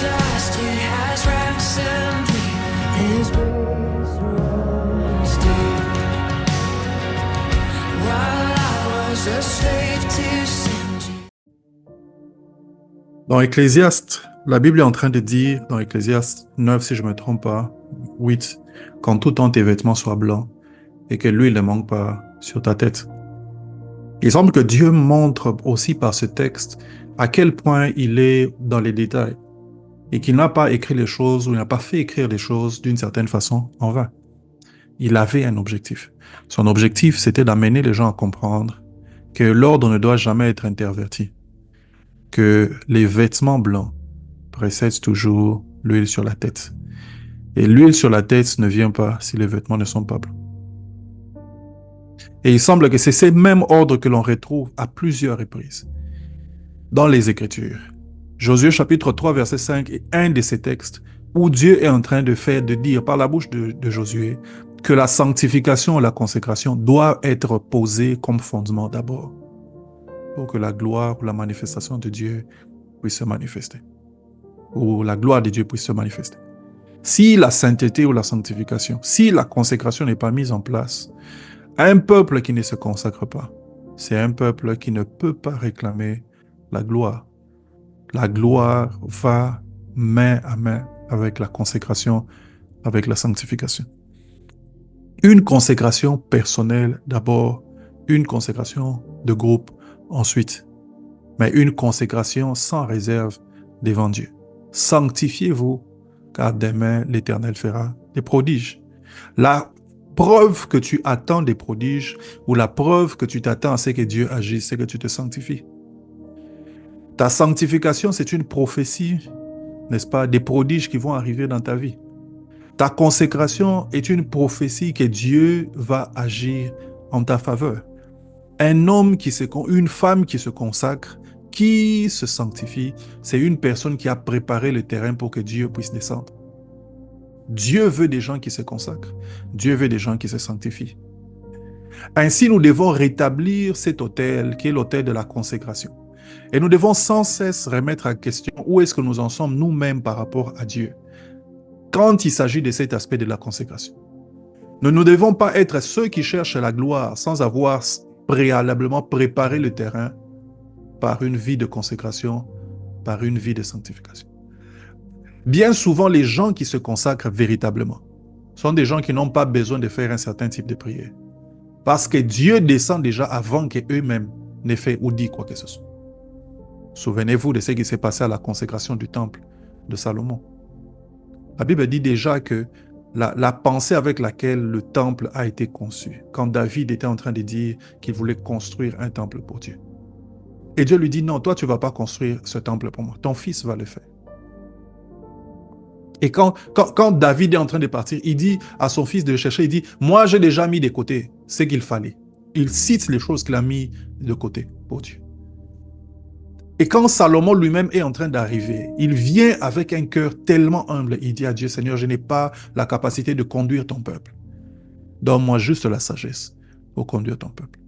dust, it has ransomed me. His grace runs deep. While I was a slave to sin. Dans Ecclésiaste, la Bible est en train de dire, dans Ecclésiaste 9, si je ne me trompe pas, 8, qu'en tout temps tes vêtements soient blancs et que l'huile ne manque pas sur ta tête. Il semble que Dieu montre aussi par ce texte à quel point il est dans les détails et qu'il n'a pas écrit les choses ou il n'a pas fait écrire les choses d'une certaine façon en vain. Il avait un objectif. Son objectif, c'était d'amener les gens à comprendre que l'ordre ne doit jamais être interverti, que les vêtements blancs précèdent toujours l'huile sur la tête. Et l'huile sur la tête ne vient pas si les vêtements ne sont pas blancs. Et il semble que c'est ces mêmes ordres que l'on retrouve à plusieurs reprises dans les Écritures. Josué chapitre 3 verset 5 est un de ces textes où Dieu est en train de dire par la bouche de Josué que la sanctification et la consécration doivent être posées comme fondement d'abord pour que la gloire ou la manifestation de Dieu puisse se manifester. Ou la gloire de Dieu puisse se manifester. Si la sainteté ou la sanctification, si la consécration n'est pas mise en place, un peuple qui ne se consacre pas, c'est un peuple qui ne peut pas réclamer la gloire. La gloire va main à main avec la consécration, avec la sanctification. Une consécration personnelle d'abord, une consécration de groupe ensuite, mais une consécration sans réserve devant Dieu. Sanctifiez-vous, car demain l'Éternel fera des prodiges. La preuve que tu attends des prodiges ou la preuve que tu t'attends à ce que Dieu agisse, c'est que tu te sanctifies. Ta sanctification, c'est une prophétie, n'est-ce pas, des prodiges qui vont arriver dans ta vie. Ta consécration est une prophétie que Dieu va agir en ta faveur. Une femme qui se consacre, qui se sanctifie, c'est une personne qui a préparé le terrain pour que Dieu puisse descendre. Dieu veut des gens qui se consacrent. Dieu veut des gens qui se sanctifient. Ainsi, nous devons rétablir cet autel qui est l'autel de la consécration. Et nous devons sans cesse remettre en question où est-ce que nous en sommes nous-mêmes par rapport à Dieu quand il s'agit de cet aspect de la consécration. Nous ne devons pas être ceux qui cherchent la gloire sans avoir préalablement préparé le terrain par une vie de consécration, par une vie de sanctification. Bien souvent, les gens qui se consacrent véritablement sont des gens qui n'ont pas besoin de faire un certain type de prière. Parce que Dieu descend déjà avant qu'eux-mêmes n'aient fait ou dit quoi que ce soit. Souvenez-vous de ce qui s'est passé à la consécration du temple de Salomon. La Bible dit déjà que la pensée avec laquelle le temple a été conçu, quand David était en train de dire qu'il voulait construire un temple pour Dieu. Et Dieu lui dit, non, toi tu ne vas pas construire ce temple pour moi, ton fils va le faire. Et quand David est en train de partir, il dit à son fils de le chercher, il dit, moi j'ai déjà mis de côté ce qu'il fallait. Il cite les choses qu'il a mis de côté pour Dieu. Et quand Salomon lui-même est en train d'arriver, il vient avec un cœur tellement humble. Il dit à Dieu, Seigneur, je n'ai pas la capacité de conduire ton peuple. Donne-moi juste la sagesse pour conduire ton peuple.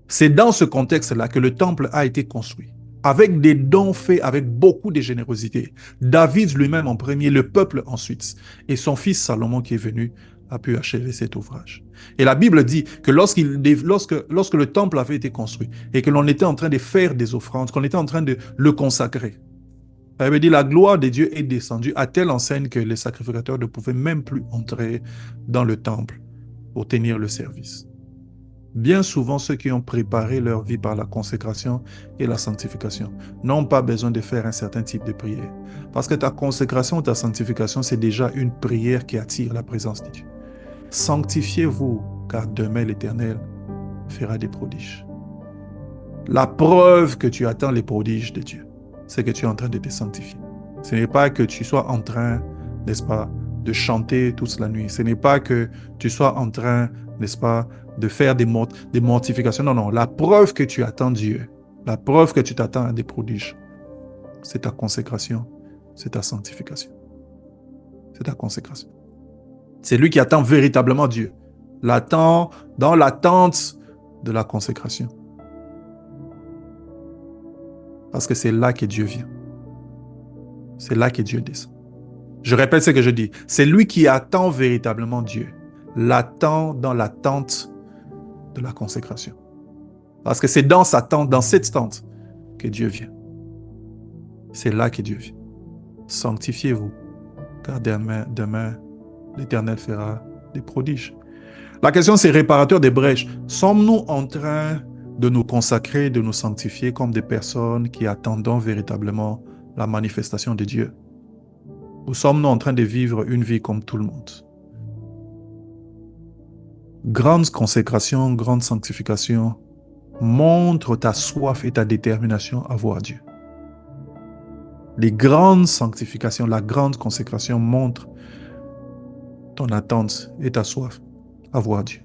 C'est dans ce contexte-là que le temple a été construit, avec des dons faits avec beaucoup de générosité. David lui-même en premier, le peuple ensuite. Et son fils Salomon qui est venu a pu achever cet ouvrage. Et la Bible dit que lorsque le temple avait été construit et que l'on était en train de faire des offrandes, qu'on était en train de le consacrer, la Bible dit la gloire de Dieu est descendue à telle enseigne que les sacrificateurs ne pouvaient même plus entrer dans le temple pour tenir le service. Bien souvent, ceux qui ont préparé leur vie par la consécration et la sanctification n'ont pas besoin de faire un certain type de prière. Parce que ta consécration ou ta sanctification, c'est déjà une prière qui attire la présence de Dieu. Sanctifiez-vous, car demain l'Éternel fera des prodiges. La preuve que tu attends les prodiges de Dieu, c'est que tu es en train de te sanctifier. Ce n'est pas que tu sois en train, n'est-ce pas, de chanter toute la nuit. Ce n'est pas que tu sois en train, n'est-ce pas, de faire des mortifications. Non, non. La preuve que tu attends Dieu, la preuve que tu t'attends à des prodiges, c'est ta consécration, c'est ta sanctification. C'est ta consécration. C'est lui qui attend véritablement Dieu. L'attend dans l'attente de la consécration. Parce que c'est là que Dieu vient. C'est là que Dieu descend. Je répète ce que je dis. C'est lui qui attend véritablement Dieu. L'attend dans l'attente de la consécration. Parce que c'est dans sa tente, dans cette tente, que Dieu vient. C'est là que Dieu vient. Sanctifiez-vous, car demain, l'Éternel fera des prodiges. La question, c'est réparateur des brèches. Sommes-nous en train de nous consacrer, de nous sanctifier comme des personnes qui attendons véritablement la manifestation de Dieu? Ou sommes-nous en train de vivre une vie comme tout le monde? Grande consécration, grande sanctification montre ta soif et ta détermination à voir Dieu. Les grandes sanctifications, la grande consécration montre ton attente et ta soif à voir Dieu.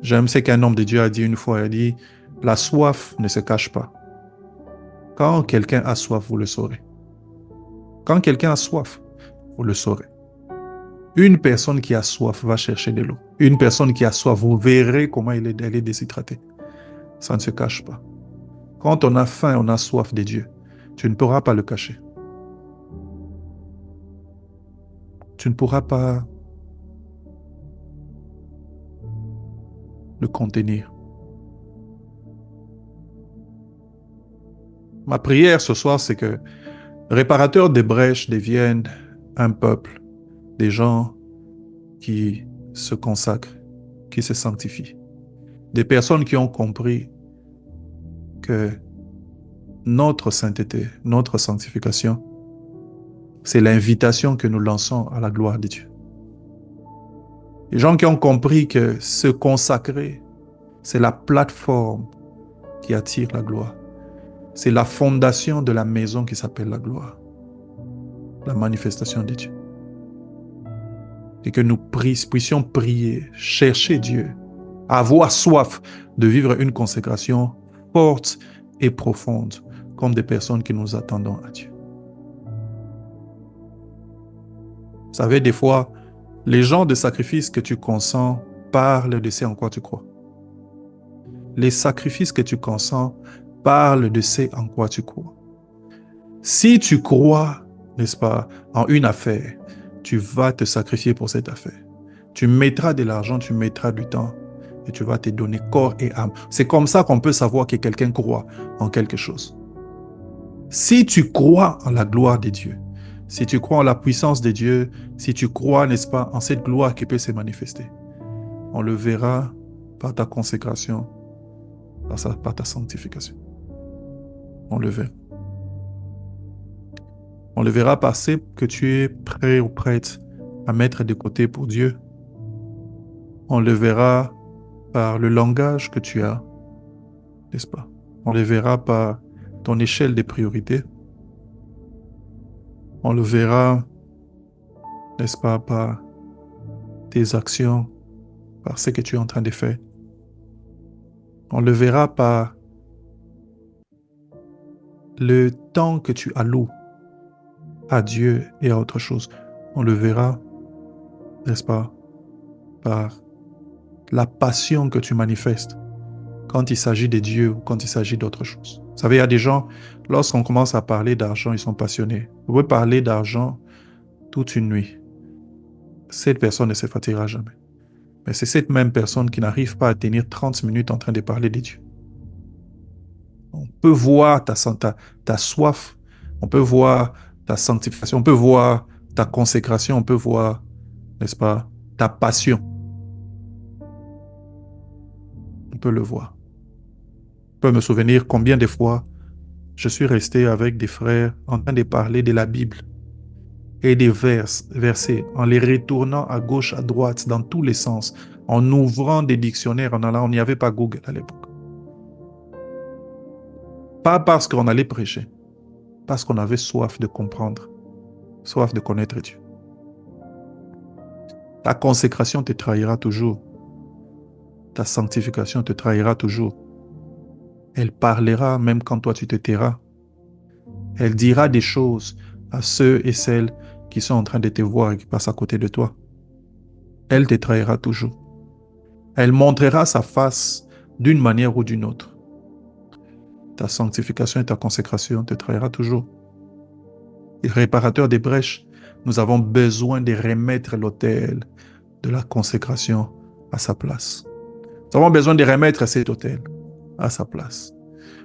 J'aime ce qu'un homme de Dieu a dit une fois, il a dit, la soif ne se cache pas. Quand quelqu'un a soif, vous le saurez. Quand quelqu'un a soif, vous le saurez. Une personne qui a soif va chercher de l'eau. Une personne qui a soif, vous verrez comment elle est déshydratée. Ça ne se cache pas. Quand on a faim, on a soif de Dieu, tu ne pourras pas le cacher. Tu ne pourras pas le contenir. Ma prière ce soir, c'est que réparateurs des brèches deviennent un peuple, des gens qui se consacrent, qui se sanctifient. Des personnes qui ont compris que notre sainteté, notre sanctification, c'est l'invitation que nous lançons à la gloire de Dieu. Les gens qui ont compris que se consacrer, c'est la plateforme qui attire la gloire. C'est la fondation de la maison qui s'appelle la gloire. La manifestation de Dieu. Et que nous puissions prier, chercher Dieu, avoir soif de vivre une consécration forte et profonde, comme des personnes qui nous attendons à Dieu. Vous savez, des fois, les gens de sacrifice que tu consens parlent de ce en quoi tu crois. Les sacrifices que tu consens parlent de ce en quoi tu crois. Si tu crois, n'est-ce pas, en une affaire, tu vas te sacrifier pour cette affaire. Tu mettras de l'argent, tu mettras du temps et tu vas te donner corps et âme. C'est comme ça qu'on peut savoir que quelqu'un croit en quelque chose. Si tu crois en la gloire de Dieu, si tu crois en la puissance de Dieu, si tu crois, n'est-ce pas, en cette gloire qui peut se manifester, on le verra par ta consécration, par ta sanctification. On le verra. On le verra par ce que tu es prêt ou prête à mettre de côté pour Dieu. On le verra par le langage que tu as, n'est-ce pas? On le verra par ton échelle des priorités. On le verra, n'est-ce pas, par tes actions, par ce que tu es en train de faire. On le verra par le temps que tu alloues à Dieu et à autre chose. On le verra, n'est-ce pas, par la passion que tu manifestes quand il s'agit de Dieu ou quand il s'agit d'autre chose. Vous savez, il y a des gens, lorsqu'on commence à parler d'argent, ils sont passionnés. Vous pouvez parler d'argent toute une nuit. Cette personne ne se fatiguera jamais. Mais c'est cette même personne qui n'arrive pas à tenir 30 minutes en train de parler de Dieu. On peut voir ta soif, on peut voir ta sanctification, on peut voir ta consécration, on peut voir, n'est-ce pas, ta passion. On peut le voir. Je peux me souvenir combien de fois je suis resté avec des frères en train de parler de la Bible et des versets, en les retournant à gauche, à droite, dans tous les sens, en ouvrant des dictionnaires, en allant, on n'y avait pas Google à l'époque. Pas parce qu'on allait prêcher, parce qu'on avait soif de comprendre, soif de connaître Dieu. Ta consécration te trahira toujours. Ta sanctification te trahira toujours. Elle parlera même quand toi tu te tairas. Elle dira des choses à ceux et celles qui sont en train de te voir et qui passent à côté de toi. Elle te trahira toujours. Elle montrera sa face d'une manière ou d'une autre. Ta sanctification et ta consécration te trahira toujours. réparateur des brèches, nous avons besoin de remettre l'autel de la consécration à sa place. Nous avons besoin de remettre cet autel à sa place.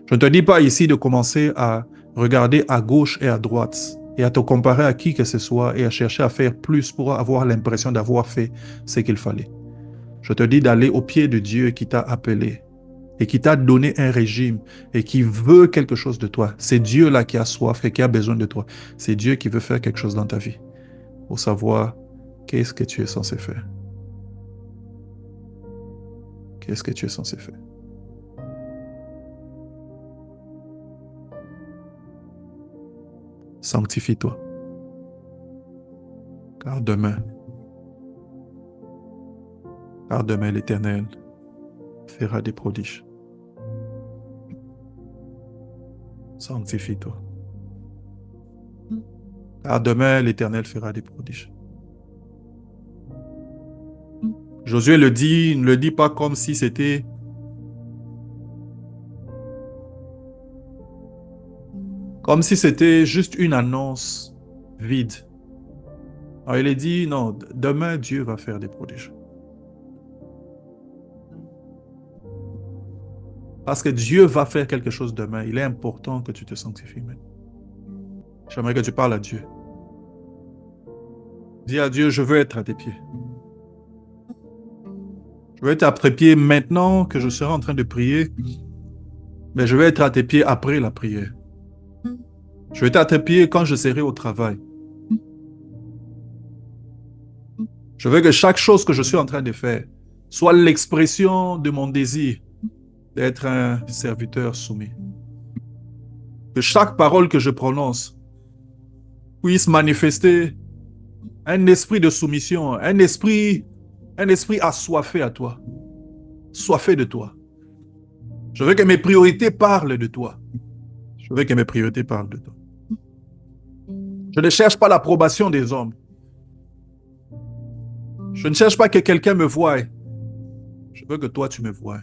Je ne te dis pas ici de commencer à regarder à gauche et à droite et à te comparer à qui que ce soit et à chercher à faire plus pour avoir l'impression d'avoir fait ce qu'il fallait. Je te dis d'aller au pied de Dieu qui t'a appelé et qui t'a donné un régime et qui veut quelque chose de toi. C'est Dieu-là qui a soif et qui a besoin de toi. C'est Dieu qui veut faire quelque chose dans ta vie pour savoir qu'est-ce que tu es censé faire. Qu'est-ce que tu es censé faire? Sanctifie-toi. Car demain l'Éternel fera des prodiges. Sanctifie-toi. Car demain l'Éternel fera des prodiges. Josué le dit, ne le dit pas comme si c'était juste une annonce vide. Alors il a dit, non, demain Dieu va faire des prodiges. Parce que Dieu va faire quelque chose demain. Il est important que tu te sanctifies maintenant. J'aimerais que tu parles à Dieu. Dis à Dieu, je veux être à tes pieds. Je veux être à tes pieds maintenant que je serai en train de prier, mais je veux être à tes pieds après la prière. Je veux être à tes pieds quand je serai au travail. Je veux que chaque chose que je suis en train de faire soit l'expression de mon désir d'être un serviteur soumis. Que chaque parole que je prononce puisse manifester un esprit de soumission, un esprit assoiffé à toi, soifé de toi. Je veux que mes priorités parlent de toi. Je veux que mes priorités parlent de toi. Je ne cherche pas l'approbation des hommes. Je ne cherche pas que quelqu'un me voie. Je veux que toi, tu me voies.